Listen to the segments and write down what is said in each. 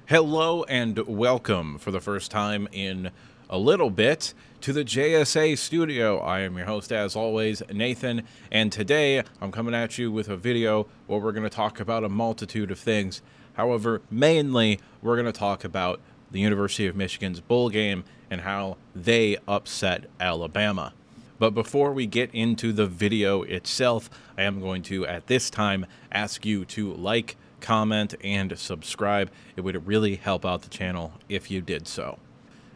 Hello and welcome for the first time in a little bit to the JSA studio. I am your host, as always, Nathan, and today I'm coming at you with a video where we're going to talk about a multitude of things. However, mainly we're going to talk about the University of Michigan's bowl game and how they upset Alabama. But before we get into the video itself, I am going to, at this time, ask you to like, comment, and subscribe. It would really help out the channel if you did so.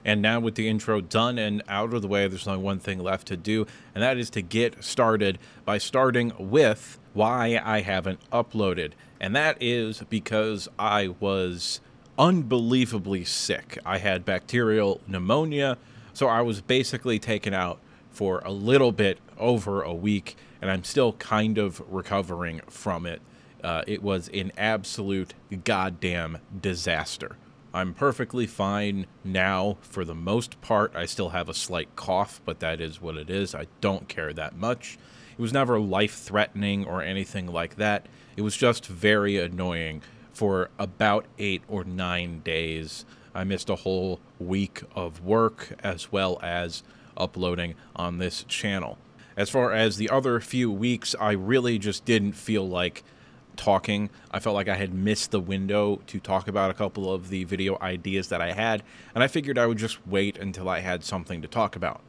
And now with the intro done and out of the way, there's only one thing left to do, and that is to get started by starting with why I haven't uploaded. And that is because I was unbelievably sick. I had bacterial pneumonia, so I was basically taken out for a little bit over a week, and I'm still kind of recovering from it. It was an absolute goddamn disaster. I'm perfectly fine now for the most part. I still have a slight cough, but that is what it is. I don't care that much. It was never life-threatening or anything like that. It was just very annoying for about 8 or 9 days. I missed a whole week of work as well as uploading on this channel. As far as the other few weeks, I really just didn't feel like talking. I felt like I had missed the window to talk about a couple of the video ideas that I had, and I figured I would just wait until I had something to talk about.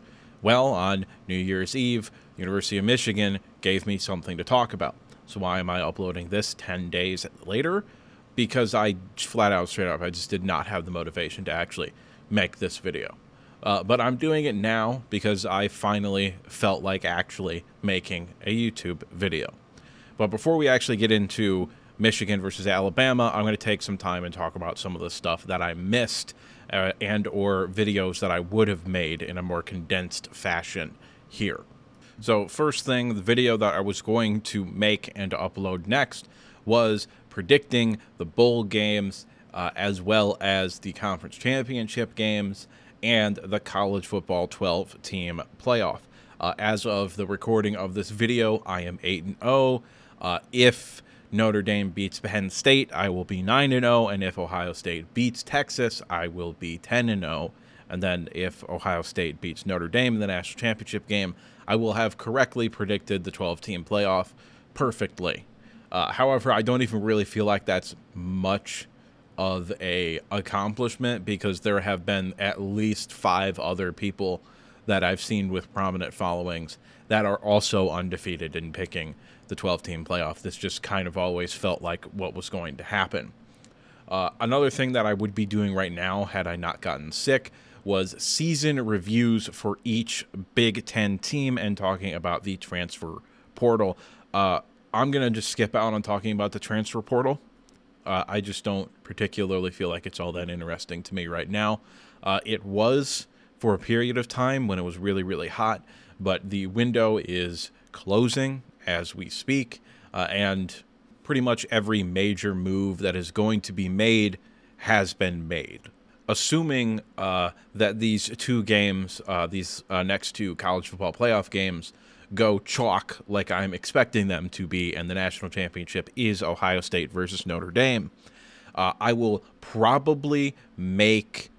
Well, on New Year's Eve, the University of Michigan gave me something to talk about. So why am I uploading this 10 days later? Because I flat out, straight up, I just did not have the motivation to actually make this video. But I'm doing it now because I finally felt like actually making a YouTube video. But before we actually get into Michigan versus Alabama, I'm going to take some time and talk about some of the stuff that I missed and or videos that I would have made in a more condensed fashion here. So first thing, the video that I was going to make and upload next was predicting the bowl games as well as the conference championship games and the college football 12-team playoff. As of the recording of this video, I am 8-0. If Notre Dame beats Penn State, I will be 9-0, and if Ohio State beats Texas, I will be 10-0. And then if Ohio State beats Notre Dame in the national championship game, I will have correctly predicted the 12-team playoff perfectly. However, I don't even really feel like that's much of a accomplishment because there have been at least 5 other people that I've seen with prominent followings that are also undefeated in picking the 12-team playoff. This just kind of always felt like what was going to happen. Another thing that I would be doing right now had I not gotten sick was season reviews for each Big Ten team and talking about the transfer portal. I'm going to just skip out on talking about the transfer portal. I just don't particularly feel like it's all that interesting to me right now. It was for a period of time when it was really, really hot, but the window is closing as we speak, and pretty much every major move that is going to be made has been made. Assuming that these two games, these next two college football playoff games, go chalk like I'm expecting them to be, and the national championship is Ohio State versus Notre Dame, I will probably make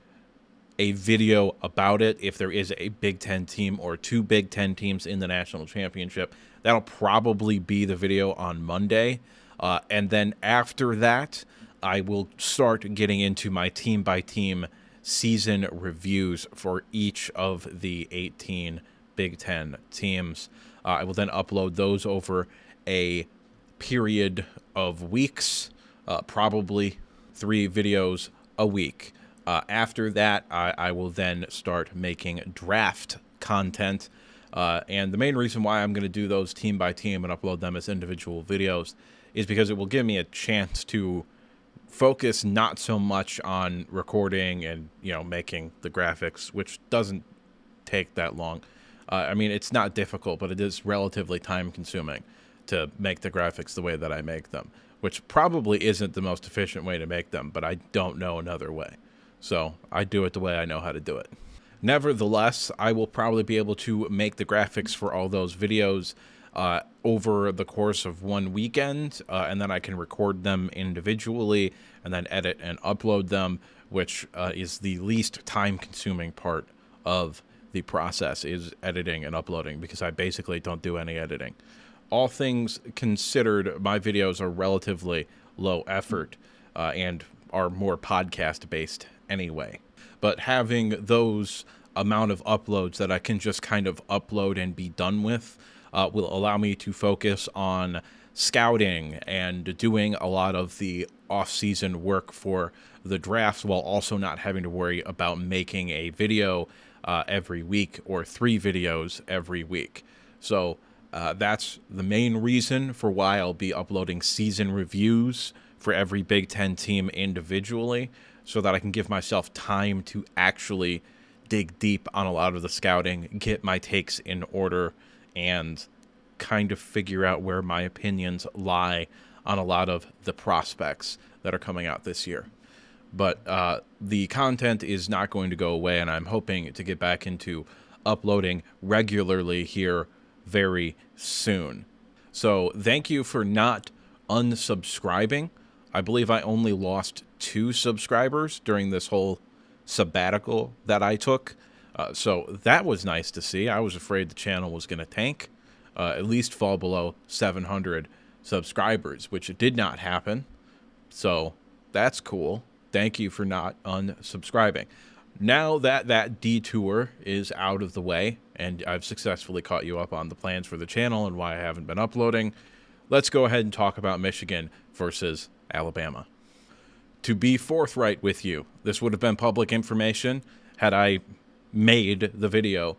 a video about it if there is a Big Ten team or 2 Big Ten teams in the national championship. That'll probably be the video on Monday. And then after that, I will start getting into my team-by-team season reviews for each of the 18 Big Ten teams. I will then upload those over a period of weeks, probably 3 videos a week. After that, I will then start making draft content. And the main reason why I'm going to do those team by team and upload them as individual videos is because it will give me a chance to focus not so much on recording and, making the graphics, which doesn't take that long. I mean, it's not difficult, but it is relatively time consuming to make the graphics the way that I make them, which probably isn't the most efficient way to make them, but I don't know another way. So I do it the way I know how to do it. Nevertheless, I will probably be able to make the graphics for all those videos over the course of one weekend, and then I can record them individually and then edit and upload them, which is the least time-consuming part of the process, is editing and uploading, because I basically don't do any editing. All things considered, my videos are relatively low effort and are more podcast-based anyway. But having those amount of uploads that I can just kind of upload and be done with will allow me to focus on scouting and doing a lot of the off-season work for the drafts, while also not having to worry about making a video every week or 3 videos every week. So that's the main reason for why I'll be uploading season reviews for every Big Ten team individually, so that I can give myself time to actually dig deep on a lot of the scouting, get my takes in order, and kind of figure out where my opinions lie on a lot of the prospects that are coming out this year. But the content is not going to go away, and I'm hoping to get back into uploading regularly here very soon. So thank you for not unsubscribing. I believe I only lost 2 subscribers during this whole sabbatical that I took. So that was nice to see. I was afraid the channel was going to tank, at least fall below 700 subscribers, which did not happen. So that's cool. Thank you for not unsubscribing. Now that that detour is out of the way, and I've successfully caught you up on the plans for the channel and why I haven't been uploading, let's go ahead and talk about Michigan versus Alabama. To be forthright with you, this would have been public information had I made the video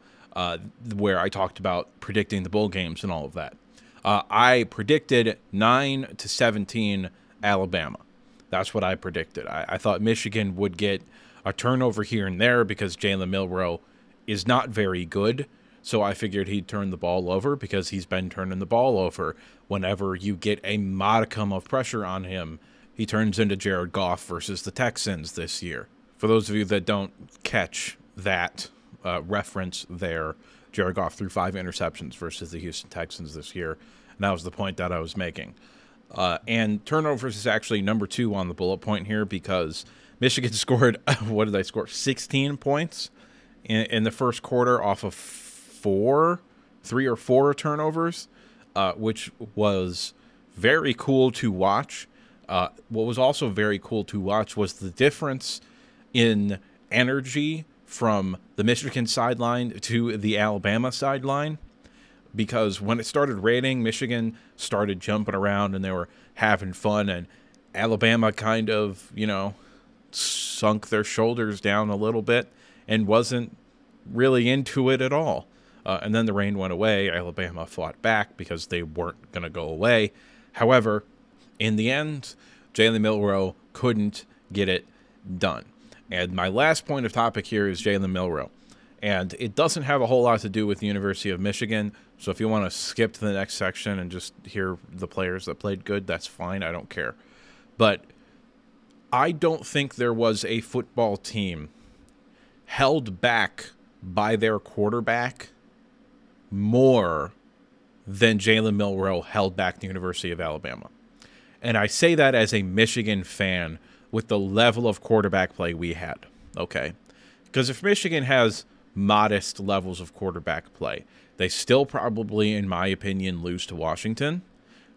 where I talked about predicting the bowl games and all of that. I predicted 9-17 Alabama. That's what I predicted. I thought Michigan would get a turnover here and there because Jalen Milroe is not very good. So I figured he'd turn the ball over because he's been turning the ball over. Whenever you get a modicum of pressure on him, he turns into Jared Goff versus the Texans this year. For those of you that don't catch that reference there, Jared Goff threw 5 interceptions versus the Houston Texans this year. And that was the point that I was making. And turnovers is actually number 2 on the bullet point here, because Michigan scored, what did they score? 16 points in the first quarter off of 3 or 4 turnovers, which was very cool to watch. What was also very cool to watch was the difference in energy from the Michigan sideline to the Alabama sideline, because when it started raining, Michigan started jumping around and they were having fun, and Alabama kind of, you know, sunk their shoulders down a little bit and wasn't really into it at all. And then the rain went away. Alabama fought back because they weren't going to go away. However, in the end, Jalen Milroe couldn't get it done. And my last point of topic here is Jalen Milroe. And it doesn't have a whole lot to do with the University of Michigan. So if you want to skip to the next section and just hear the players that played good, that's fine. I don't care. But I don't think there was a football team held back by their quarterback more than Jalen Milroe held back the University of Alabama. And I say that as a Michigan fan with the level of quarterback play we had, okay? Because if Michigan has modest levels of quarterback play, they still probably, in my opinion, lose to Washington.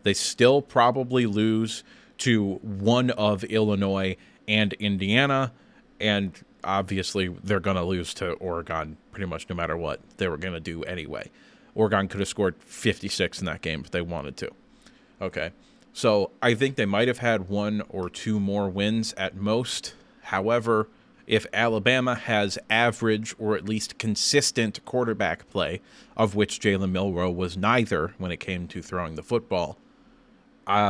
They still probably lose to one of Illinois and Indiana, and obviously they're going to lose to Oregon pretty much no matter what they were going to do anyway. Oregon could have scored 56 in that game if they wanted to. Okay, so I think they might have had 1 or 2 more wins at most. However, if Alabama has average or at least consistent quarterback play, of which Jalen Milroe was neither when it came to throwing the football,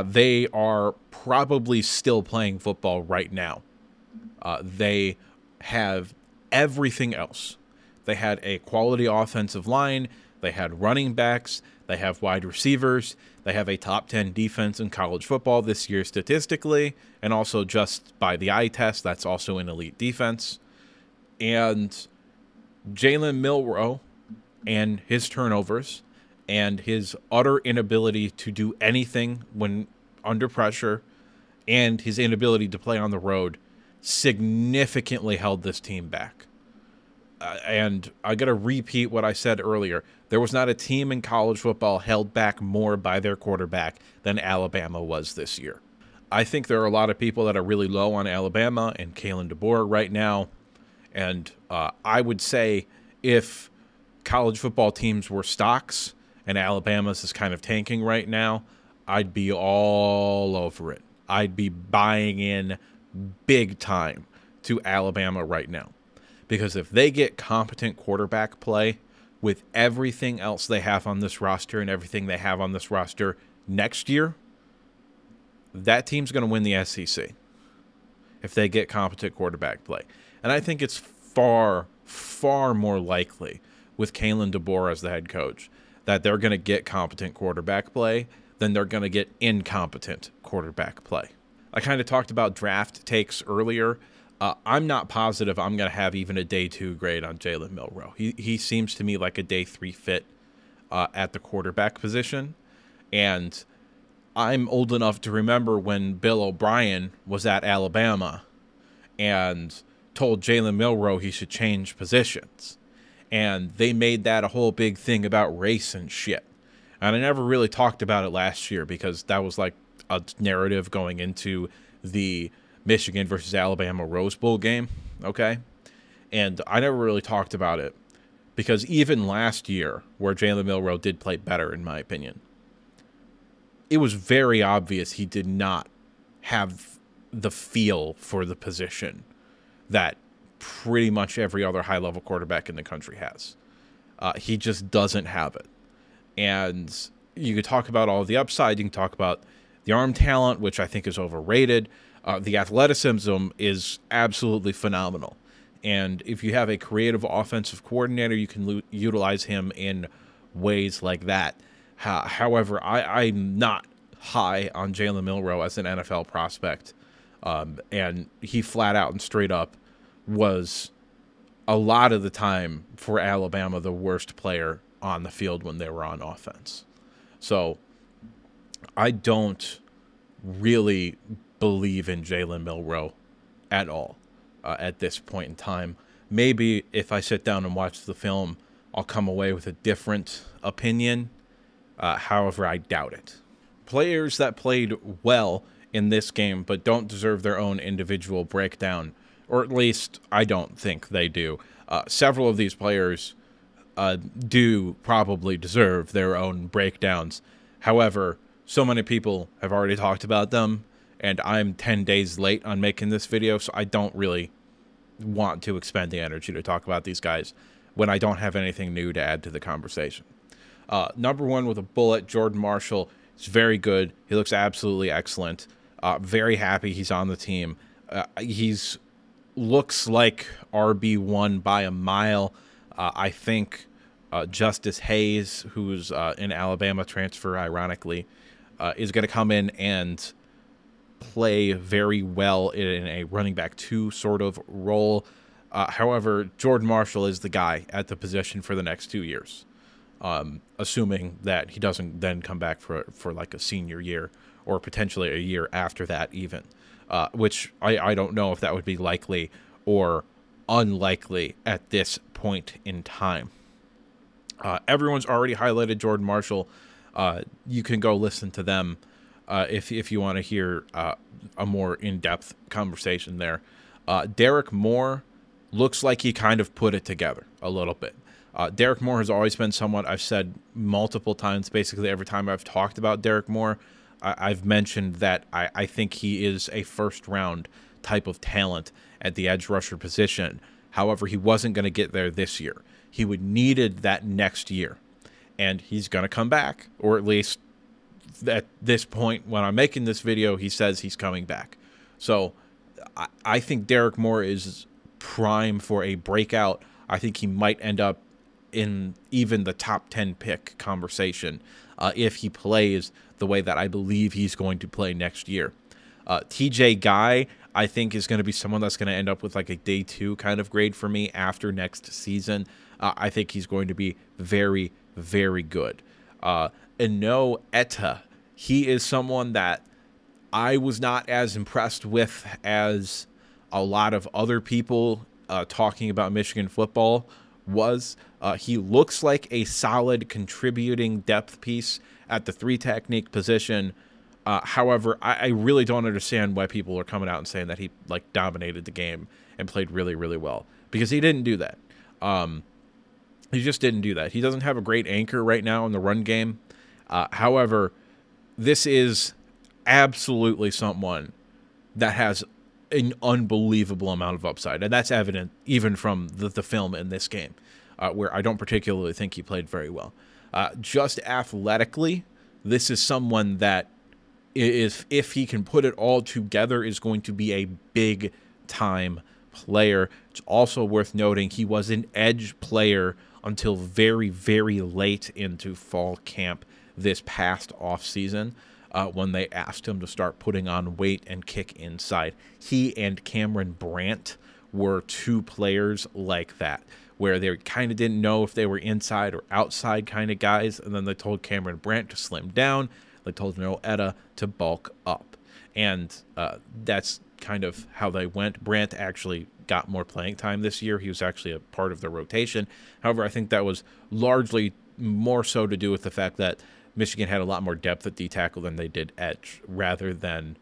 they are probably still playing football right now. They have everything else. They had a quality offensive line. They had running backs. They have wide receivers. They have a top 10 defense in college football this year statistically, and also just by the eye test, that's also an elite defense. And Jalen Milroe and his turnovers and his utter inability to do anything when under pressure and his inability to play on the road significantly held this team back. And I got to repeat what I said earlier. There was not a team in college football held back more by their quarterback than Alabama was this year. I think there are a lot of people that are really low on Alabama and Kalen DeBoer right now. And I would say if college football teams were stocks and Alabama's is kind of tanking right now, I'd be all over it. I'd be buying in big time to Alabama right now. Because if they get competent quarterback play with everything else they have on this roster and everything they have on this roster next year, that team's going to win the SEC if they get competent quarterback play. And I think it's far, far more likely with Kalen DeBoer as the head coach that they're going to get competent quarterback play than they're going to get incompetent quarterback play. I kind of talked about draft takes earlier. I'm not positive I'm going to have even a day 2 grade on Jalen Milroe. He seems to me like a day 3 fit at the quarterback position. And I'm old enough to remember when Bill O'Brien was at Alabama and told Jalen Milroe he should change positions. And they made that a whole big thing about race and shit. And I never really talked about it last year because that was like a narrative going into the Michigan versus Alabama Rose Bowl game, okay? And I never really talked about it because even last year, where Jalen Milroe did play better, in my opinion, it was very obvious he did not have the feel for the position that pretty much every other high-level quarterback in the country has. He just doesn't have it. And you could talk about all the upside. You can talk about the arm talent, which I think is overrated. The athleticism is absolutely phenomenal. And if you have a creative offensive coordinator, you can utilize him in ways like that. However, I'm not high on Jalen Milroe as an NFL prospect. And he flat out and straight up was a lot of the time for Alabama the worst player on the field when they were on offense. So I don't really believe in Jalen Milroe at all at this point in time. Maybe if I sit down and watch the film, I'll come away with a different opinion. However, I doubt it. Players that played well in this game but don't deserve their own individual breakdown, or at least I don't think they do. Several of these players do probably deserve their own breakdowns. However, so many people have already talked about them, and I'm 10 days late on making this video, so I don't really want to expend the energy to talk about these guys when I don't have anything new to add to the conversation. Number one with a bullet, Jordan Marshall, is very good. He looks absolutely excellent. Very happy he's on the team. He's looks like RB1 by a mile. I think Justice Hayes, who's an Alabama transfer, ironically, is going to come in and play very well in a running back 2 sort of role. However, Jordan Marshall is the guy at the position for the next 2 years, assuming that he doesn't then come back for like a senior year or potentially a year after that even, which I don't know if that would be likely or unlikely at this point in time. Everyone's already highlighted Jordan Marshall. You can go listen to them if you want to hear a more in-depth conversation there. Derek Moore looks like he kind of put it together a little bit. Derek Moore has always been someone I've said multiple times, basically every time I've talked about Derek Moore, I've mentioned that I think he is a first-round type of talent at the edge rusher position. However, he wasn't going to get there this year. He would needed that next year, and he's going to come back, or at least at this point when I'm making this video, he says he's coming back. So I think Derek Moore is prime for a breakout. I think he might end up in even the top 10 pick conversation if he plays the way that I believe he's going to play next year. TJ Guy, I think, is going to be someone that's going to end up with like a day 2 kind of grade for me after next season. I think he's going to be very, very good. Eno Etta, he is someone that I was not as impressed with as a lot of other people talking about Michigan football was. He looks like a solid contributing depth piece at the 3 technique position. However, I really don't understand why people are coming out and saying that he like dominated the game and played really, really well, because he didn't do that. He just didn't do that. He doesn't have a great anchor right now in the run game. However, this is absolutely someone that has an unbelievable amount of upside, and that's evident even from the film in this game, where I don't particularly think he played very well. Just athletically, this is someone that is, if he can put it all together, is going to be a big-time player. It's also worth noting he was an edge player until very, very late into fall camp this past offseason, when they asked him to start putting on weight and kick inside. He and Cameron Brandt were 2 players like that, where they kind of didn't know if they were inside or outside kind of guys, and then they told Cameron Brandt to slim down. They told Eno Etta to bulk up. And that's kind of how they went. Brandt actually got more playing time this year. He was actually a part of the rotation. However, I think that was largely more so to do with the fact that Michigan had a lot more depth at D-tackle than they did edge, rather than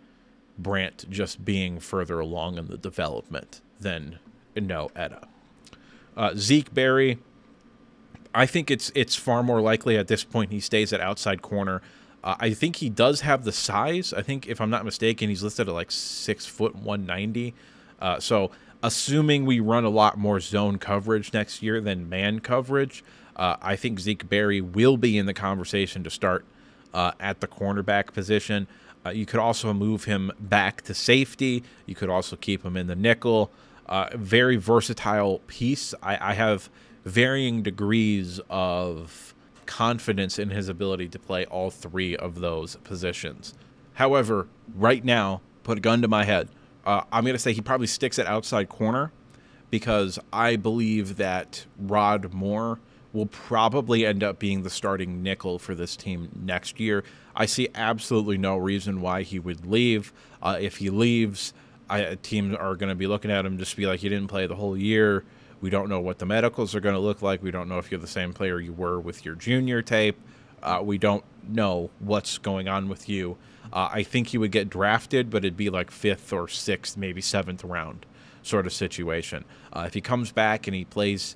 Brandt just being further along in the development than Eno Etta. Zeke Berry, I think it's far more likely at this point he stays at outside corner. I think he does have the size. I think, if I'm not mistaken, he's listed at like 6 foot 190. So assuming we run a lot more zone coverage next year than man coverage, I think Zeke Berry will be in the conversation to start at the cornerback position. You could also move him back to safety. You could also keep him in the nickel. Very versatile piece. I have varying degrees of confidence in his ability to play all 3 of those positions. However, right now, put a gun to my head, I'm going to say he probably sticks at outside corner, because I believe that Rod Moore will probably end up being the starting nickel for this team next year. I see absolutely no reason why he would leave. If he leaves, teams are going to be looking at him just to be like, you didn't play the whole year. We don't know what the medicals are going to look like. We don't know if you're the same player you were with your junior tape. We don't know what's going on with you. I think he would get drafted, but it'd be like 5th or 6th, maybe 7th round sort of situation. If he comes back and he plays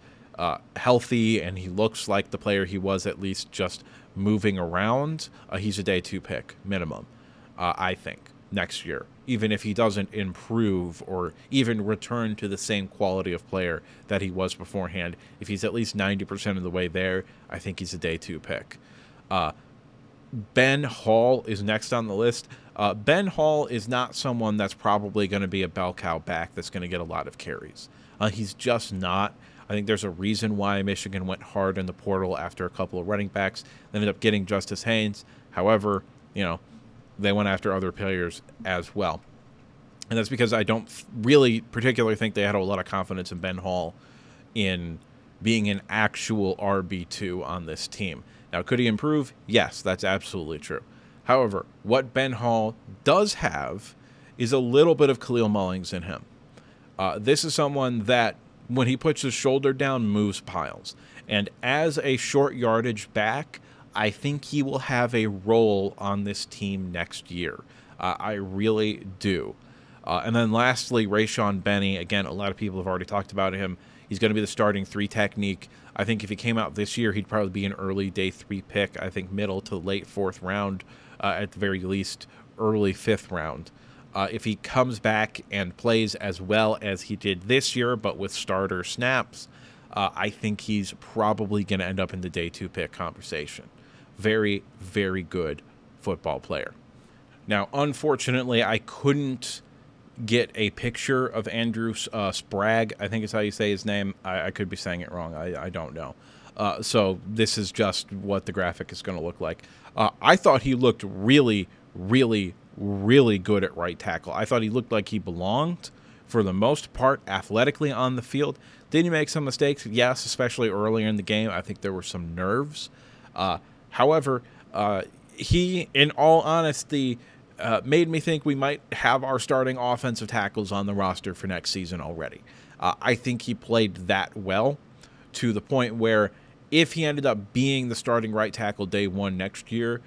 healthy and he looks like the player he was, at least just moving around, he's a day 2 pick minimum, I think, next year. Even if he doesn't improve or even return to the same quality of player that he was beforehand, if he's at least 90% of the way there, I think he's a day 2 pick. Ben Hall is next on the list. Ben Hall is not someone that's probably going to be a bell cow back that's going to get a lot of carries. He's just not. I think there's a reason why Michigan went hard in the portal after a couple of running backs. They ended up getting Justice Haynes. However, they went after other players as well. And that's because I don't really particularly think they had a lot of confidence in Ben Hall in being an actual RB2 on this team. Now, could he improve? Yes, that's absolutely true. However, what Ben Hall does have is a little bit of Khalil Mullings in him. This is someone that, when he puts his shoulder down, moves piles. And as a short yardage back, I think he will have a role on this team next year. I really do. And then lastly, Rayshon Benny. Again, a lot of people have already talked about him. He's going to be the starting 3 technique. I think if he came out this year, he'd probably be an early day 3 pick. I think middle to late 4th round, at the very least early 5th round. If he comes back and plays as well as he did this year, but with starter snaps, I think he's probably going to end up in the day 2 pick conversation. Very, very good football player. Now, unfortunately, I couldn't get a picture of Andrew Sprague. I think is how you say his name. I could be saying it wrong. I don't know. So this is just what the graphic is going to look like. I thought he looked really, really, really good at right tackle. I thought he looked like he belonged for the most part athletically on the field. Did he make some mistakes? Yes, especially earlier in the game. I think there were some nerves. However, he, in all honesty, made me think we might have our starting offensive tackles on the roster for next season already. I think he played that well to the point where if he ended up being the starting right tackle day one next year,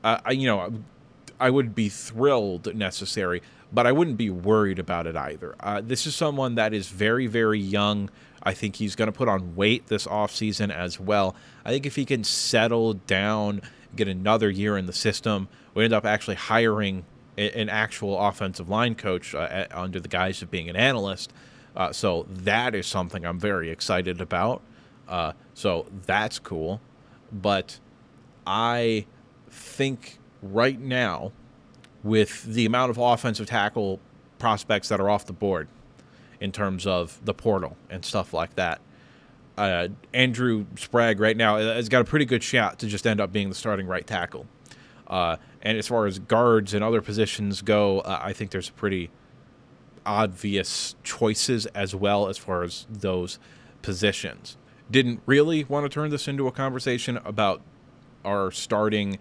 I would be thrilled necessary, but I wouldn't be worried about it either. This is someone that is very, very young. I think he's going to put on weight this offseason as well. I think if he can settle down, get another year in the system, we end up actually hiring an actual offensive line coach under the guise of being an analyst. So that is something I'm very excited about. So that's cool. But I think right now, with the amount of offensive tackle prospects that are off the board in terms of the portal and stuff like that, Andrew Sprague right now has got a pretty good shot to just end up being the starting right tackle. And as far as guards and other positions go, I think there's pretty obvious choices as well as far as those positions. Didn't really want to turn this into a conversation about our starting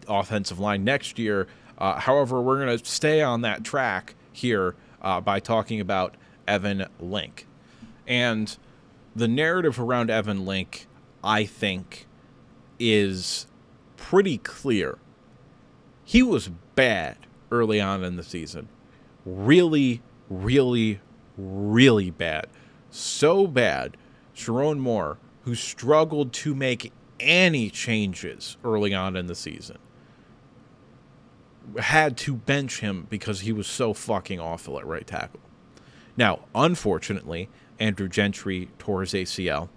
offensive line next year. However, we're going to stay on that track here by talking about Evan Link. And the narrative around Evan Link, I think, is pretty clear. He was bad early on in the season. Really, really, really bad. So bad, Sharon Moore, who struggled to make any changes early on in the season, had to bench him because he was so fucking awful at right tackle. Now, unfortunately, Andrew Gentry tore his ACL,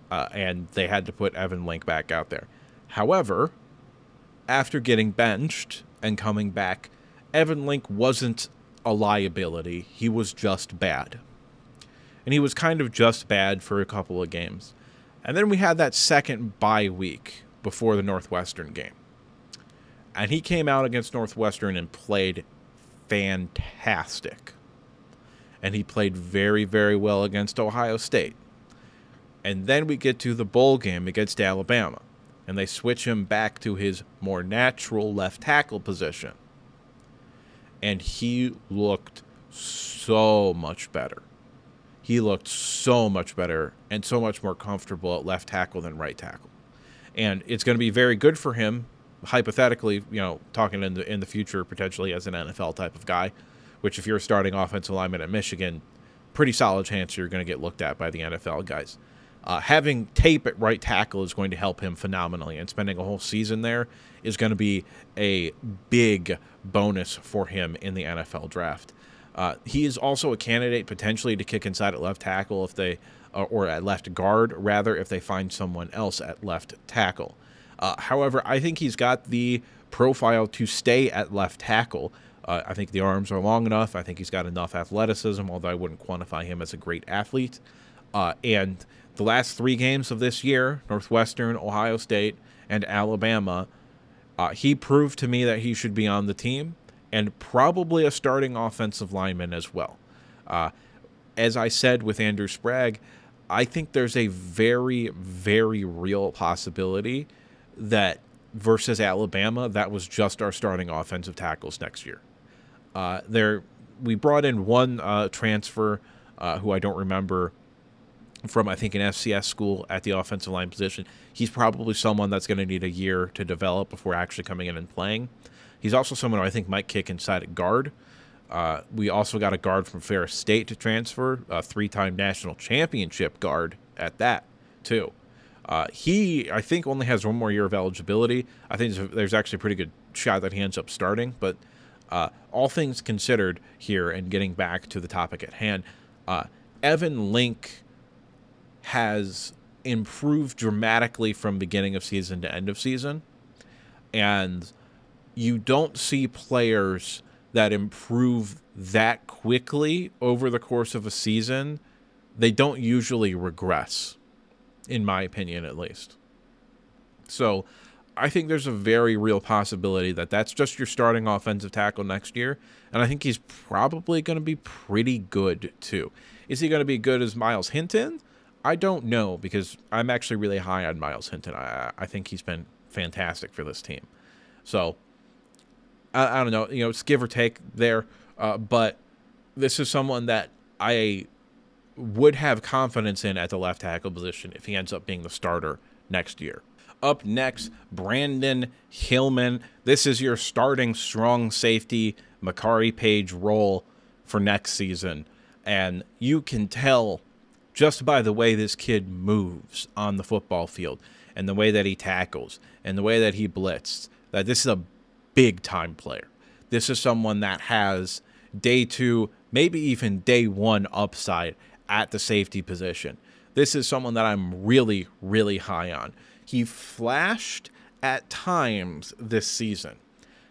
and they had to put Evan Link back out there. However, after getting benched and coming back, Evan Link wasn't a liability. He was just bad. And he was kind of just bad for a couple of games. And then we had that second bye week before the Northwestern game. And he came out against Northwestern and played fantastic. And he played very, very well against Ohio State. And then we get to the bowl game against Alabama. And they switch him back to his more natural left tackle position. And he looked so much better. He looked so much better and so much more comfortable at left tackle than right tackle. And it's going to be very good for him, hypothetically, talking in the future potentially as an NFL type of guy, which if you're a starting offensive lineman at Michigan, pretty solid chance you're going to get looked at by the NFL guys. Having tape at right tackle is going to help him phenomenally, and spending a whole season there is going to be a big bonus for him in the NFL draft. He is also a candidate potentially to kick inside at left tackle if they, or at left guard rather, if they find someone else at left tackle. However, I think he's got the profile to stay at left tackle. I think the arms are long enough. I think he's got enough athleticism, although I wouldn't quantify him as a great athlete. And the last 3 games of this year, Northwestern, Ohio State, and Alabama, he proved to me that he should be on the team and probably a starting offensive lineman as well. As I said with Andrew Sprague, I think there's a very, very real possibility that versus Alabama, that was just our starting offensive tackles next year. We brought in one transfer who I don't remember from, I think, an FCS school at the offensive line position. He's probably someone that's going to need a year to develop before actually coming in and playing. He's also someone who I think might kick inside at guard. We also got a guard from Ferris State to transfer, a 3-time national championship guard at that, too. He, I think, only has 1 more year of eligibility. I think there's actually a pretty good shot that he ends up starting. But all things considered here, and getting back to the topic at hand, Evan Link has improved dramatically from beginning of season to end of season. And you don't see players that improve that quickly over the course of a season. They don't usually regress, in my opinion at least. So I think there's a very real possibility that that's just your starting offensive tackle next year. And I think he's probably going to be pretty good too. Is he going to be good as Miles Hinton? I don't know, because I'm actually really high on Miles Hinton. I think he's been fantastic for this team. So I don't know, you know, it's give or take there, but this is someone that I would have confidence in at the left tackle position if he ends up being the starter next year. Up next, Brandyn Hillman. This is your starting strong safety Makari Page role for next season. And you can tell just by the way this kid moves on the football field and the way that he tackles and the way that he blitzes that this is a big-time player. This is someone that has day 2, maybe even day 1 upside at the safety position. This is someone that I'm really, really high on. He flashed at times this season.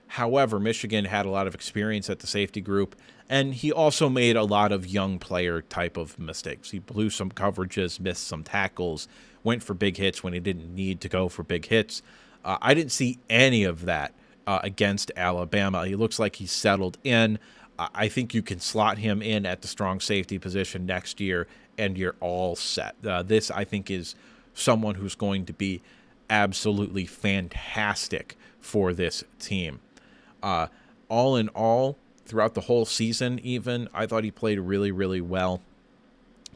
However, Michigan had a lot of experience at the safety group, and he also made a lot of young player type of mistakes. He blew some coverages, missed some tackles, went for big hits when he didn't need to go for big hits. I didn't see any of that against Alabama. He looks like he's settled in. I think you can slot him in at the strong safety position next year, and you're all set. This, I think, is someone who's going to be absolutely fantastic for this team. All in all, throughout the whole season even, I thought he played really, really well.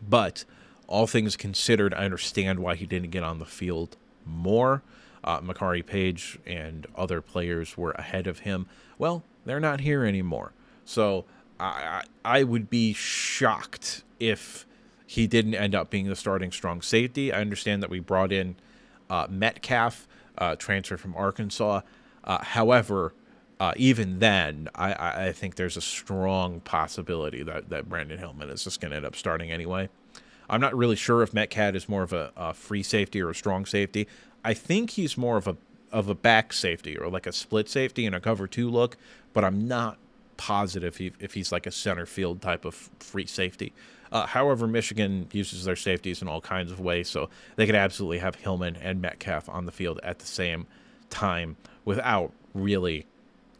But all things considered, I understand why he didn't get on the field more. Makari Page and other players were ahead of him. Well, they're not here anymore. So I would be shocked if he didn't end up being the starting strong safety. I understand that we brought in Metcalf, transfer from Arkansas. However, even then, I think there's a strong possibility that Brandyn Hillman is just going to end up starting anyway. I'm not really sure if Metcalf is more of a free safety or a strong safety. I think he's more of a back safety or like a split safety in a cover 2 look, but I'm not positive if he's like a center field type of free safety. However, Michigan uses their safeties in all kinds of ways, so they could absolutely have Hillman and Metcalf on the field at the same time without really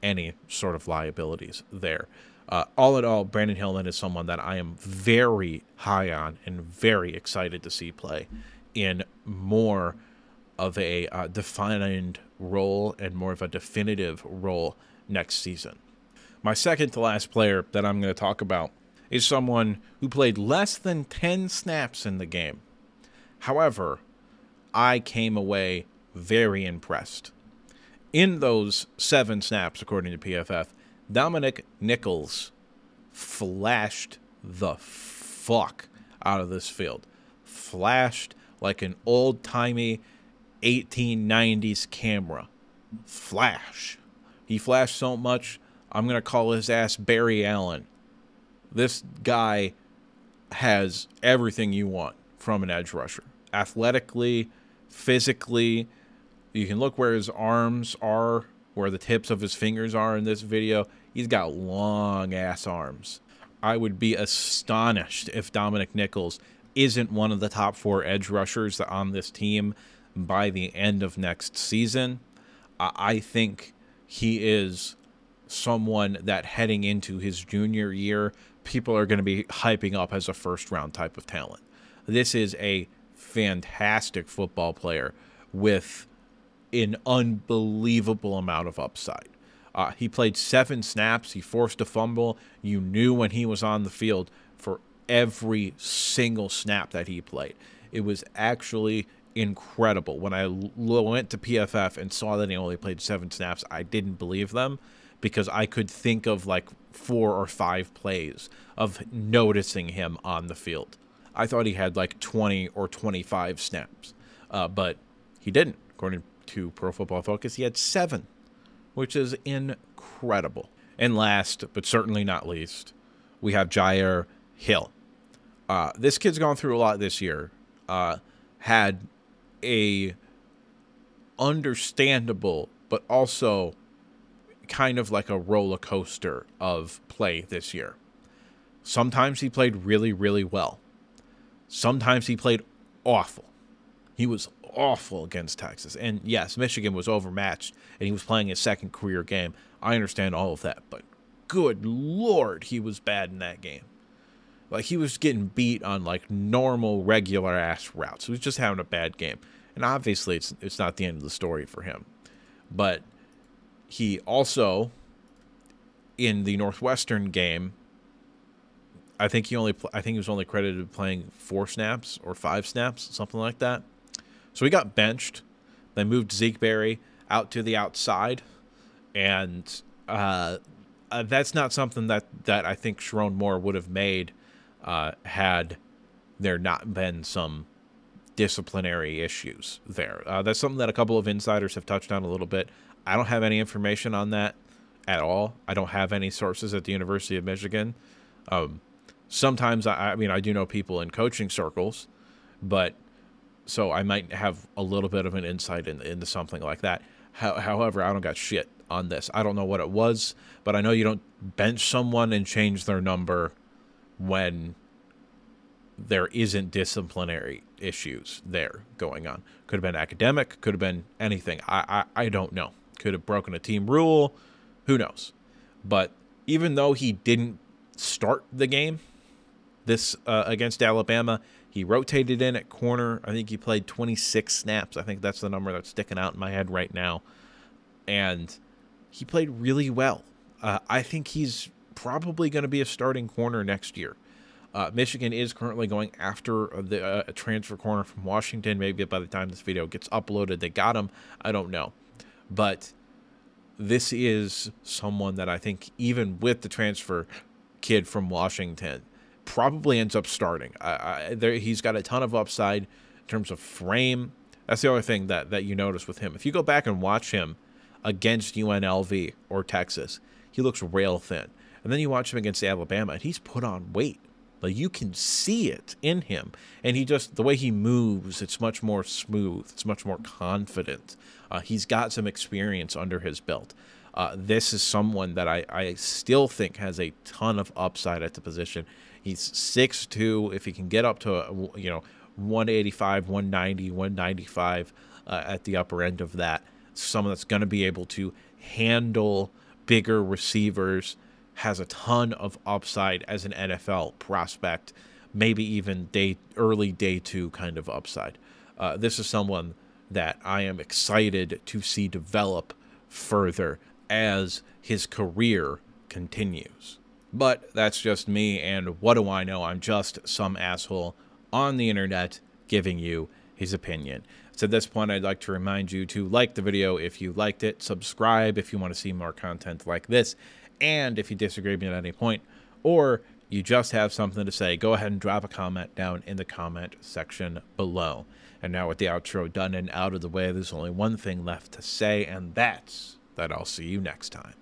any sort of liabilities there. All in all, Brandyn Hillman is someone that I am very high on and very excited to see play in more of a defined role and more of a definitive role next season. My second to last player that I'm going to talk about is someone who played less than 10 snaps in the game. However, I came away very impressed. In those 7 snaps, according to PFF, Dominic Nichols flashed the fuck out of this field. Flashed like an old-timey 1890s camera. Flash. He flashed so much, I'm going to call his ass Barry Allen. This guy has everything you want from an edge rusher. Athletically, physically, you can look where his arms are, where the tips of his fingers are in this video. He's got long-ass arms. I would be astonished if Dominic Nichols isn't one of the top 4 edge rushers on this team by the end of next season. I think he is someone that heading into his junior year, people are going to be hyping up as a first-round type of talent. This is a fantastic football player with an unbelievable amount of upside. He played 7 snaps. He forced a fumble. You knew when he was on the field for every single snap that he played. It was actually incredible. When I went to PFF and saw that he only played 7 snaps, I didn't believe them because I could think of like 4 or 5 plays of noticing him on the field. I thought he had like 20 or 25 snaps, but he didn't. According to Pro Football Focus, he had 7, which is incredible. And last, but certainly not least, we have Jyaire Hill. This kid's gone through a lot this year. Had a understandable, but also kind of like a roller coaster of play this year. Sometimes he played really, really well. Sometimes he played awful. He was awful against Texas. And yes, Michigan was overmatched, and he was playing his second career game. I understand all of that, but good Lord, he was bad in that game. Like, he was getting beat on, like, normal, regular-ass routes. He was just having a bad game. And obviously, it's not the end of the story for him. But he also, in the Northwestern game, I think he was only credited with playing 4 snaps or 5 snaps, something like that. So he got benched. They moved Zeke Berry out to the outside, and that's not something that I think Sharon Moore would have made had there not been some disciplinary issues there. That's something that a couple of insiders have touched on a little bit. I don't have any information on that at all. I don't have any sources at the University of Michigan. Sometimes, I mean, I do know people in coaching circles, but so I might have a little bit of an insight into something like that. However, I don't got shit on this. I don't know what it was, but I know you don't bench someone and change their number when there isn't disciplinary issues there going on. Could have been academic, could have been anything. I don't know. Could have broken a team rule. Who knows? But even though he didn't start the game this against Alabama, he rotated in at corner. I think he played 26 snaps. I think that's the number that's sticking out in my head right now. And he played really well. I think he's probably going to be a starting corner next year. Michigan is currently going after a transfer corner from Washington. Maybe by the time this video gets uploaded, they got him. I don't know. But this is someone that I think, even with the transfer kid from Washington, probably ends up starting. He's got a ton of upside in terms of frame. That's the other thing that you notice with him. If you go back and watch him against UNLV or Texas, he looks rail thin. And then you watch him against Alabama, and he's put on weight. Like, you can see it in him. And the way he moves, it's much more smooth. It's much more confident. He's got some experience under his belt. This is someone that I still think has a ton of upside at the position. He's 6'2". If he can get up to 185, 190, 195 at the upper end of that, someone that's going to be able to handle bigger receivers, has a ton of upside as an NFL prospect, maybe even early day 2 kind of upside. This is someone that I am excited to see develop further as his career continues. But that's just me, and what do I know? I'm just some asshole on the internet giving you his opinion. So at this point, I'd like to remind you to like the video if you liked it, subscribe if you want to see more content like this, and if you disagree with me at any point, or you just have something to say, go ahead and drop a comment down in the comment section below. And now with the outro done and out of the way, there's only one thing left to say, and that's that I'll see you next time.